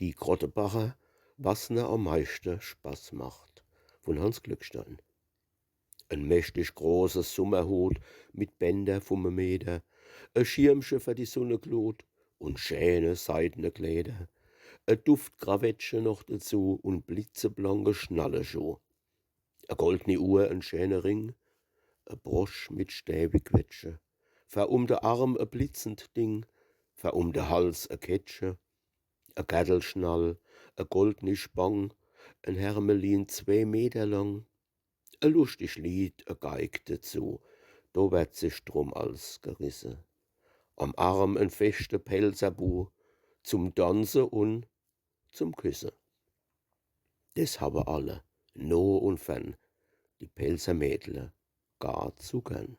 Die Grottebacher, was ne am meisten Spaß macht, von Hans Glückstein. Ein mächtig großer Summerhut mit Bänder vom Meter, e Schirmchen für die Sonneglut und schöne seidene Kleider, e Duftkrawettchen noch dazu und blitzeblanke Schnallenschuh, a goldne Uhr, ein schöner Ring, e Brosch mit Stäbequetsche, ver um de Arm e blitzend Ding, ver um de Hals e Ketsche, a Gärtelschnall, a goldne Spang, ein Hermelin 2 Meter lang, e lustig Lied, e Geig dazu, do wird sich drum als gerisse. Am Arm en feste Pelzerbu, zum Tanze und zum Küsse. Des habe alle, no und fern, die Pelzer Mädle, gar zu gern.